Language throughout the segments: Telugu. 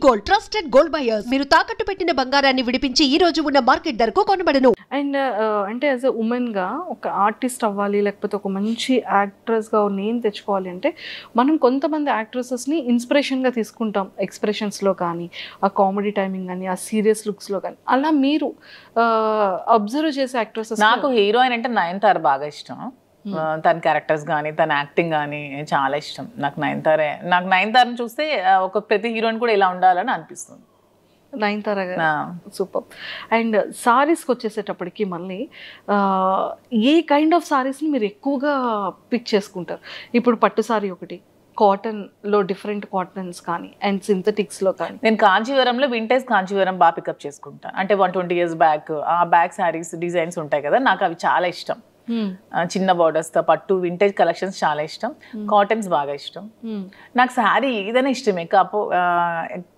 Gold trusted gold buyers. మీరు తాకట్టు పెట్టిన బంగారాన్ని విడిపించి ఈ రోజు ఉన్న మార్కెట్ ధరకు కొనబడను. అండ్ అంటే యాజ్ ఎ ఉమెన్గా ఒక ఆర్టిస్ట్ అవ్వాలి, లేకపోతే ఒక మంచి యాక్ట్రెస్గా నేమ్ తెచ్చుకోవాలి అంటే మనం కొంతమంది యాక్ట్రెసెస్ని ఇన్స్పిరేషన్గా తీసుకుంటాం. ఎక్స్ప్రెషన్స్లో కానీ, ఆ కామెడీ టైమింగ్ కానీ, ఆ సీరియస్ లుక్స్లో కానీ. అలా మీరు అబ్జర్వ్ చేసే యాక్ట్రెసెస్? నాకు హీరోయిన్ అంటే నయనతార బాగా ఇష్టం. తన క్యారెక్టర్స్ కానీ, తన యాక్టింగ్ కానీ చాలా ఇష్టం. నాకు నయనతారని చూస్తే ఒక ప్రతి హీరోయిన్ కూడా ఇలా ఉండాలని అనిపిస్తుంది. నయనతార గారు సూపర్. అండ్ సారీస్కి వచ్చేసేటప్పటికి మళ్ళీ ఏ కైండ్ ఆఫ్ సారీస్ని మీరు ఎక్కువగా పిక్ చేసుకుంటారు? ఇప్పుడు పట్టు సారీ ఒకటి, కాటన్లో డిఫరెంట్ కాటన్స్ కానీ, అండ్ సింథటిక్స్లో కానీ. నేను కాంచీవరంలో వింటేజ్ కాంచీవరం బాగా పికప్ చేసుకుంటాను. అంటే 120 years బ్యాక్ ఆ బ్యాక్ శారీస్ డిజైన్స్ ఉంటాయి కదా, నాకు అవి చాలా ఇష్టం. చిన్న బార్డర్స్తో పట్టు వింటేజ్ కలెక్షన్స్ చాలా ఇష్టం. కాటన్స్ బాగా ఇష్టం. నాకు శారీ ఏదైనా ఇష్టమే,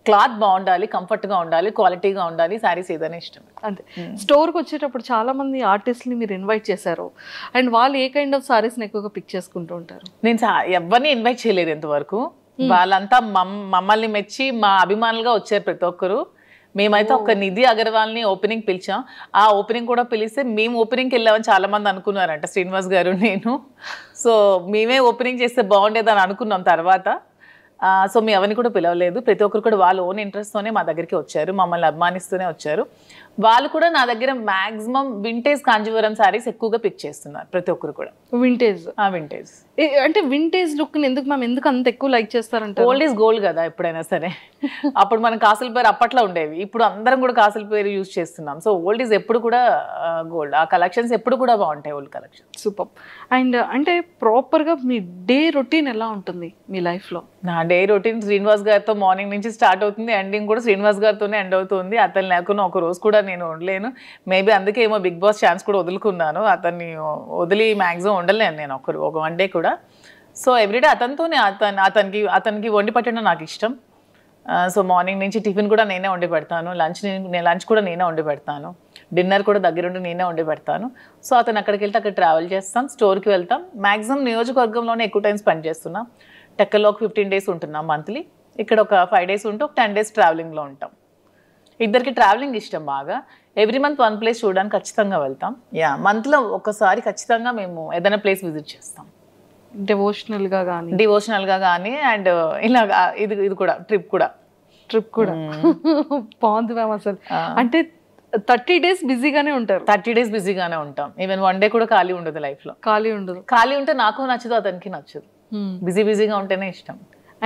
క్లాత్ బాగుండాలి, కంఫర్ట్గా ఉండాలి, క్వాలిటీగా ఉండాలి, శారీస్ ఏదైనా ఇష్టం. అంతే. స్టోర్కి వచ్చేటప్పుడు చాలా మంది ఆర్టిస్ట్ని మీరు ఇన్వైట్ చేశారు, అండ్ వాళ్ళు ఏ కైండ్ ఆఫ్ సారీస్ని ఎక్కువగా పిక్ చేసుకుంటూ ఉంటారు? నేను ఎవరిని ఇన్వైట్ చేయలేదు ఇంతవరకు. వాళ్ళంతా మమ్మల్ని మెచ్చి మా అభిమానులుగా వచ్చారు ప్రతి ఒక్కరు. మేమైతే ఒక నిధి అగర్వాల్ని ఓపెనింగ్ పిలిచాం. ఆ ఓపెనింగ్ కూడా పిలిస్తే మేము ఓపెనింగ్కి వెళ్ళామని చాలా మంది అనుకున్నారంట, శ్రీనివాస్ గారు నేను. సో మేమే ఓపెనింగ్ చేస్తే బాగుండేదని అనుకున్నాం తర్వాత. సో మేము ఎవరిని కూడా పిలవలేదు. ప్రతి ఒక్కరు కూడా వాళ్ళ ఓన్ ఇంట్రెస్ట్తోనే మా దగ్గరికి వచ్చారు, మమ్మల్ని అభిమానిస్తూనే వచ్చారు. వాళ్ళు కూడా నా దగ్గర మ్యాక్సిమం వింటేజ్ కాంజీవరం శారీస్ ఎక్కువగా పిక్ చేస్తున్నారు ప్రతి ఒక్కరు కూడా. వింటేజ్ వింటేజ్ అంటే వింటేజ్ లుక్ని ఎందుకు అంత ఎక్కువ లైక్ చేస్తారంటే? ఓల్డ్ ఈజ్ గోల్డ్ కదా ఎప్పుడైనా సరే. అప్పుడు మనం కాసుల పేరు అప్పట్లో ఉండేవి, ఇప్పుడు అందరం కూడా కాసుల పేరు యూజ్ చేస్తున్నాం. సో ఓల్డ్ ఈజ్ ఎప్పుడు కూడా గోల్డ్. ఆ కలెక్షన్స్ ఎప్పుడు కూడా బాగుంటాయి, ఓల్డ్ కలెక్షన్. సూపర్. అండ్ అంటే ప్రాపర్గా మీ డే రొటీన్ ఎలా ఉంటుంది మీ లైఫ్లో? నా డే రొటీన్ శ్రీనివాస్ గారితో మార్నింగ్ నుంచి స్టార్ట్ అవుతుంది, ఎండింగ్ కూడా శ్రీనివాస్ గారితోనే ఎండ్ అవుతుంది. అతను లేకుండా ఒక రోజు కూడా నేను ఉండలేను. మేబీ అందుకే ఏమో బిగ్ బాస్ ఛాన్స్ కూడా వదులుకున్నాను. అతన్ని వదిలి మ్యాక్సిమం ఉండలేను నేను ఒక వన్ డే కూడా. సో ఎవ్రీడే అతనితోనే, అతనికి వండి పెట్టడం నాకు ఇష్టం. సో మార్నింగ్ నుంచి టిఫిన్ కూడా నేనే వండి పెడతాను, లంచ్ కూడా నేనే వండి పెడతాను, డిన్నర్ కూడా దగ్గరుండి నేనే వండి పెడతాను. సో అతను అక్కడికి వెళ్తే అక్కడ ట్రావెల్ చేస్తాం, స్టోర్కి వెళ్తాం. మ్యాక్సిమం నియోజకవర్గంలోనే ఎక్కువ టైం స్పెండ్ చేస్తున్నాం. టెక్కల్లో ఒక 15 days ఉంటున్నాం మంత్లీ. ఇక్కడ ఒక 5 days ఉంటూ ఒక 10 days ట్రావెలింగ్లో ఉంటాం. ఇద్దరికి ట్రావెలింగ్ ఇష్టం బాగా. ఎవ్రీ మంత్ వన్ ప్లేస్ చూడడానికి ఖచ్చితంగా వెళ్తాం. మంత్లో ఒకసారి ఖచ్చితంగా మేము ఏదైనా ప్లేస్ విజిట్ చేస్తాం, డివోషనల్గా కానీ. అండ్ ఇలా ఇది కూడా ట్రిప్ కూడా బాగుంది మ్యామ్. అసలు అంటే 30 days బిజీగానే ఉంటారు? 30 days బిజీగానే ఉంటాం. ఈవెన్ వన్ డే కూడా ఖాళీ ఉండదు లైఫ్లో. ఖాళీ ఉంటే నాకు నచ్చదు, అతనికి నచ్చదు. బిజీగా ఉంటేనే ఇష్టం.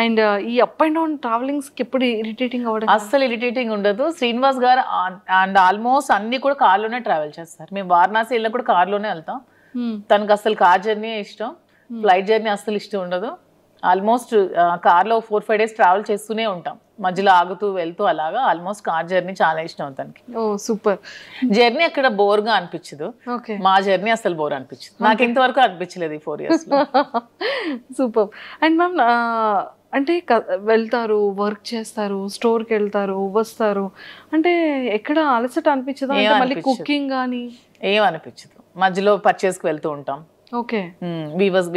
అండ్ ఈ అప్ అండ్ డౌన్ ట్రావెలింగ్స్కి ఎప్పుడు ఇరిటేటింగ్ అవ్వడం? అస్సలు ఇరిటేటింగ్ ఉండదు. శ్రీనివాస్ గారు అండ్ ఆల్మోస్ట్ అన్ని కూడా కార్లోనే ట్రావెల్ చేస్తారు. మేము వారణాసి వెళ్ళినా కూడా కార్లోనే వెళ్తాం. తనకు అసలు కార్ జర్నీ ఇష్టం, ఫ్లైట్ జర్నీ అస్సలు ఇష్టం ఉండదు. ఆల్మోస్ట్ కార్లో 4-5 days ట్రావెల్ చేస్తూనే ఉంటాం, మధ్యలో ఆగుతూ వెళ్తూ అలాగా. ఆల్మోస్ట్ కార్ జర్నీ చాలా ఇష్టం తనకి. ఓ సూపర్. జర్నీ అక్కడ బోర్గా అనిపించదు, మా జర్నీ అసలు బోర్ అనిపించదు. నాకు ఇంతవరకు అనిపించలేదు ఈ 4 years. సూపర్. అండ్ మ్యామ్ అంటే వెళ్తారు, వర్క్ చేస్తారు, స్టోర్కి వెళ్తారు, వస్తారు, అంటే ఎక్కడ అలసట అనిపించదు? మళ్ళీ కుకింగ్ కానీ ఏం అనిపించదు. మధ్యలో పర్చేస్కి వెళ్తూ ఉంటాం. ఓకే. వీవర్స్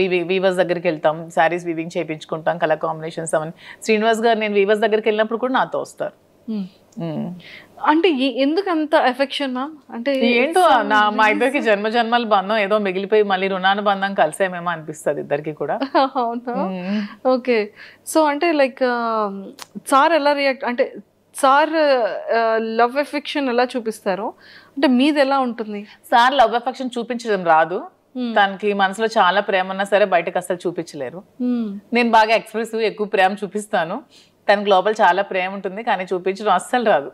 దగ్గరికి వెళ్తాం, శారీస్ వీవింగ్ చేయించుకుంటాం, కలర్ కాంబినేషన్స్ అవన్నీ. శ్రీనివాస్ గారు నేను వీవర్స్ దగ్గరికి వెళ్ళినప్పుడు కూడా నాతో వస్తారు. అంటే ఎందుకు అంత ఎఫెక్షన్ మ్యామ్? అంటే ఏంటో మా ఇద్దరికి జన్మల బంధం ఏదో మిగిలిపోయి మళ్ళీ రుణానుబంధం కలిసేమేమో అనిపిస్తుంది ఇద్దరికి కూడా. అవునా? ఓకే. సో అంటే లైక్ సార్ ఎలా రియాక్ట్, అంటే సార్ లవ్ ఎఫెక్షన్ ఎలా చూపిస్తారు, అంటే మీది ఎలా ఉంటుంది? సార్ లవ్ ఎఫెక్షన్ చూపించడం రాదు. తనకి మనసులో చాలా ప్రేమ ఉన్నా సరే బయటకు అసలు చూపించలేరు. నేను బాగా ఎక్స్ప్రెసివ్, ఎక్కువ ప్రేమ చూపిస్తాను. తనకి లోపల చాలా ప్రేమ ఉంటుంది, కానీ చూపించడం అస్సలు రాదు.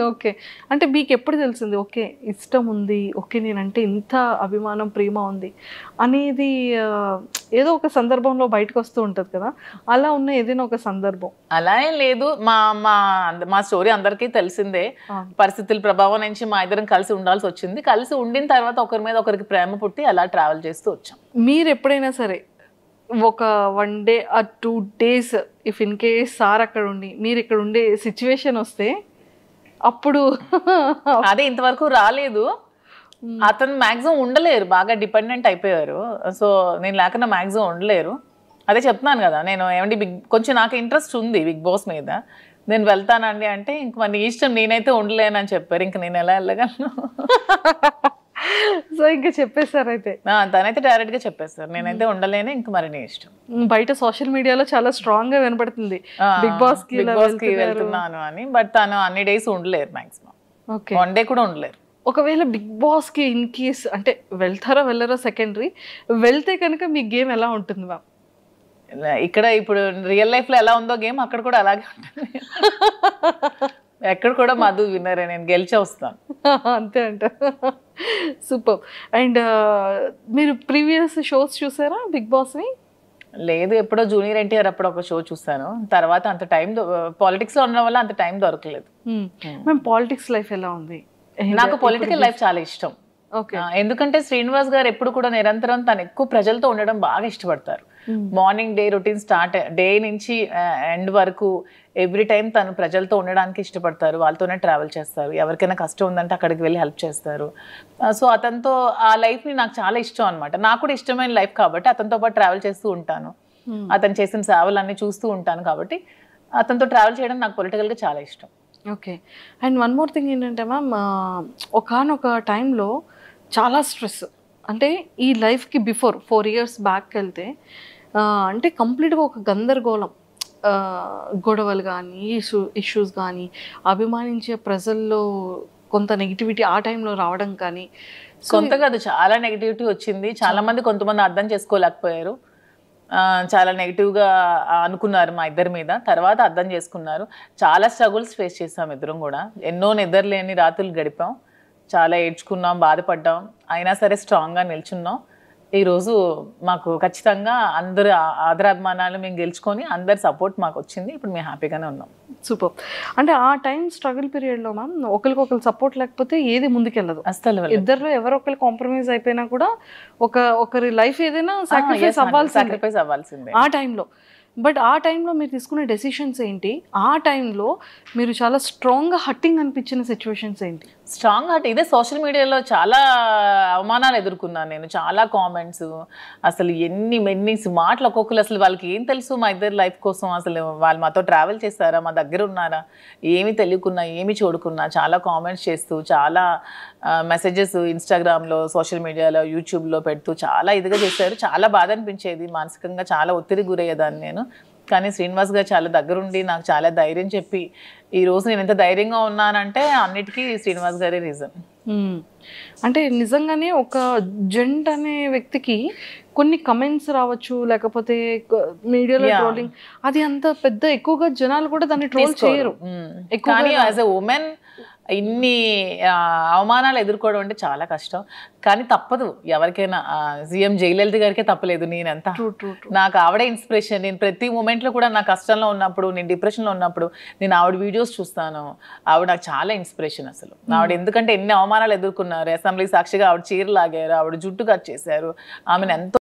ఓకే. అంటే మీకు ఎప్పుడు తెలిసింది ఓకే ఇష్టం ఉంది, ఓకే నేనంటే ఇంత అభిమానం ప్రేమ ఉంది అనేది? ఏదో ఒక సందర్భంలో బయటకు వస్తూ ఉంటుంది కదా, అలా ఉన్న ఏదైనా ఒక సందర్భం? అలా ఏం లేదు. మా స్టోరీ అందరికీ తెలిసిందే. పరిస్థితుల ప్రభావం నుంచి మా ఇద్దరం కలిసి ఉండాల్సి వచ్చింది. కలిసి ఉండిన తర్వాత ఒకరి మీద ఒకరికి ప్రేమ పుట్టి అలా ట్రావెల్ చేస్తూ వచ్చాం. మీరు ఎప్పుడైనా సరే ఒక 1 day or 2 days if in case sir అక్కడ ఉండి మీరు ఇక్కడ ఉండే సిచ్యువేషన్ వస్తే అప్పుడు? అదే ఇంతవరకు రాలేదు. అతను మ్యాక్సిమం ఉండలేరు, బాగా డిపెండెంట్ అయిపోయారు. సో నేను లేకుండా మ్యాక్సిమం ఉండలేరు. అదే చెప్తున్నాను కదా, నేను ఏమంటే కొంచెం నాకు ఇంట్రెస్ట్ ఉంది బిగ్ బాస్ మీద, నేను వెళ్తానండి అంటే ఇంక మరి నీ ఇష్టం, నేనైతే ఉండలేనని చెప్పారు. ఇంక నేను ఎలా వెళ్ళగలను? సో ఇంకా చెప్పేశారు అయితే. తనైతే డైరెక్ట్ గా చెప్పేస్తారు, నేనైతే ఉండలేను, ఇంక మరి నీ ఇష్టం. బయట సోషల్ మీడియాలో చాలా స్ట్రాంగ్ గా వినపడుతుంది బిగ్ బాస్ కి వెళ్తున్నాను అని. బట్ తను అన్ని డేస్ ఉండలేరు, మాక్సిమం ఓకే 1 డే కూడా ఉండలేరు. ఒకవేళ బిగ్ బాస్ కి ఇన్ కేస్ అంటే వెళ్తారో వెళ్ళరో సెకండరీ, వెళ్తే కనుక మీ గేమ్ ఎలా ఉంటుంది మ్యామ్? ఇక్కడ ఇప్పుడు రియల్ లైఫ్ లో ఎలా ఉందో గేమ్ అక్కడ కూడా అలాగే ఉంటుంది. ఎక్కడ కూడా మధు విన్నరే, నేను గెలిచే వస్తాను. అంతే అంట. సూపర్. అండ్ మీరు ప్రీవియస్ షోస్ చూసారా బిగ్ బాస్ని? లేదు, ఎప్పుడో జూనియర్ ఎన్టీఆర్ అప్పుడు ఒక షో చూసాను. తర్వాత అంత టైం పాలిటిక్స్ లో ఉండడం వల్ల అంత టైం దొరకలేదు. మేము పాలిటిక్స్ లైఫ్ ఎలా ఉంది? నాకు పొలిటికల్ లైఫ్ చాలా ఇష్టం. ఎందుకంటే శ్రీనివాస్ గారు ఎప్పుడు కూడా నిరంతరం తను ఎక్కువ ప్రజలతో ఉండడం బాగా ఇష్టపడతారు. Morning day routine start day నుంచి ఎండ్ వరకు ఎవ్రీ టైం తను ప్రజలతో ఉండడానికి ఇష్టపడతారు. వాళ్ళతోనే ట్రావెల్ చేస్తారు. ఎవరికైనా కష్టం ఉందంటే అక్కడికి వెళ్ళి హెల్ప్ చేస్తారు. సో అతనితో ఆ లైఫ్ని నాకు చాలా ఇష్టం అనమాట. నాకు కూడా ఇష్టమైన లైఫ్ కాబట్టి అతనితో పాటు ట్రావెల్ చేస్తూ ఉంటాను. అతను చేసిన సేవలన్నీ చూస్తూ ఉంటాను కాబట్టి అతనితో ట్రావెల్ చేయడం నాకు పొలిటికల్గా చాలా ఇష్టం. Okay. And one more thing ఏంటంటే మ్యామ్, ఒకానొక టైంలో చాలా స్ట్రెస్, అంటే ఈ లైఫ్కి బిఫోర్ 4 years బ్యాక్ వెళ్తే అంటే కంప్లీట్గా ఒక గందరగోళం, గొడవలు కానీ ఇష్యూస్ కానీ, అభిమానించే ప్రజల్లో కొంత నెగిటివిటీ ఆ టైంలో రావడం కానీ. కొంత కాదు, చాలా నెగిటివిటీ వచ్చింది. చాలా మంది కొంతమంది అర్థం చేసుకోలేకపోయారు, చాలా నెగిటివ్గా అనుకున్నారు మా ఇద్దరి మీద. తర్వాత అర్థం చేసుకున్నారు. చాలా స్ట్రగుల్స్ ఫేస్ చేసాం ఇద్దరం కూడా. ఎన్నో నిద్రలేని రాత్రులు గడిపాం, చాలా ఏడ్చుకున్నాం, బాధపడ్డాం. అయినా సరే స్ట్రాంగ్గా నిల్చున్నాం. ఈరోజు మాకు ఖచ్చితంగా అందరు ఆదరాభిమానాలు మేము గెలుచుకొని అందరి సపోర్ట్ మాకు వచ్చింది. ఇప్పుడు మేము హ్యాపీగానే ఉన్నాం. సూపర్. అంటే ఆ టైం స్ట్రగుల్ పీరియడ్లో మ్యామ్ ఒకరికొకరు సపోర్ట్ లేకపోతే ఏది ముందుకెళ్ళదు. అసలు ఇద్దరు ఎవరో ఒకరు కాంప్రమైజ్ అయిపోయినా కూడా ఒకరి లైఫ్ ఏదైనా సాక్రిఫైస్ అవ్వాల్సిందే ఆ టైంలో. బట్ ఆ టైంలో మీరు తీసుకునే డెసిషన్స్ ఏంటి? ఆ టైంలో మీరు చాలా స్ట్రాంగ్గా హట్టింగ్ అనిపించిన సిచ్యువేషన్స్ ఏంటి? స్ట్రాంగ్ హట్ ఇదే సోషల్ మీడియాలో చాలా అవమానాలు ఎదుర్కొన్నాను నేను. చాలా కామెంట్స్, అసలు ఎన్ని మాటలు ఒక్కొక్కరు. అసలు వాళ్ళకి ఏం తెలుసు మా ఇద్దరు లైఫ్ కోసం? అసలు వాళ్ళు మాతో ట్రావెల్ చేస్తారా, మా దగ్గర ఉన్నారా? ఏమి తెలియకున్నా, ఏమి చూడకున్నా చాలా కామెంట్స్ చేస్తూ, చాలా మెసేజెస్ ఇన్స్టాగ్రామ్లో, సోషల్ మీడియాలో, యూట్యూబ్లో పెడుతూ చాలా ఇదిగా చేశారు. చాలా బాధ అనిపించేది. మానసికంగా చాలా ఒత్తిడి గురయ్యేదాన్ని నేను. కానీ శ్రీనివాస్ గారు చాలా దగ్గరుండి నాకు చాలా ధైర్యం చెప్పి ఈరోజు నేను ఎంత ధైర్యంగా ఉన్నానంటే అన్నిటికీ శ్రీనివాస్ గారే రీజన్. అంటే నిజంగానే ఒక జెంట్ అనే వ్యక్తికి కొన్ని కమెంట్స్ రావచ్చు, లేకపోతే మీడియాలో ట్రోలింగ్, అది అంత పెద్ద ఎక్కువగా జనాలు కూడా దాన్ని ట్రోల్ చేయరు. కానీ యాజ్ ఎ ఉమెన్ ఇన్ని అవమానాలు ఎదుర్కోవడం అంటే చాలా కష్టం. కానీ తప్పదు ఎవరికైనా. సీఎం జయలలిత గారికే తప్పలేదు. నేనంతా నాకు ఆవిడే ఇన్స్పిరేషన్. నేను ప్రతి మూమెంట్లో కూడా నా కష్టంలో ఉన్నప్పుడు, నేను డిప్రెషన్లో ఉన్నప్పుడు నేను ఆవిడ వీడియోస్ చూస్తాను. ఆవిడ నాకు చాలా ఇన్స్పిరేషన్ అసలు. ఆవిడ ఎందుకంటే ఎన్ని అవమానాలు ఎదుర్కొన్నారు. అసెంబ్లీ సాక్షిగా ఆవిడ చీర లాగారు, ఆవిడ జుట్టు కట్ చేశారు, ఆమెను ఎంతో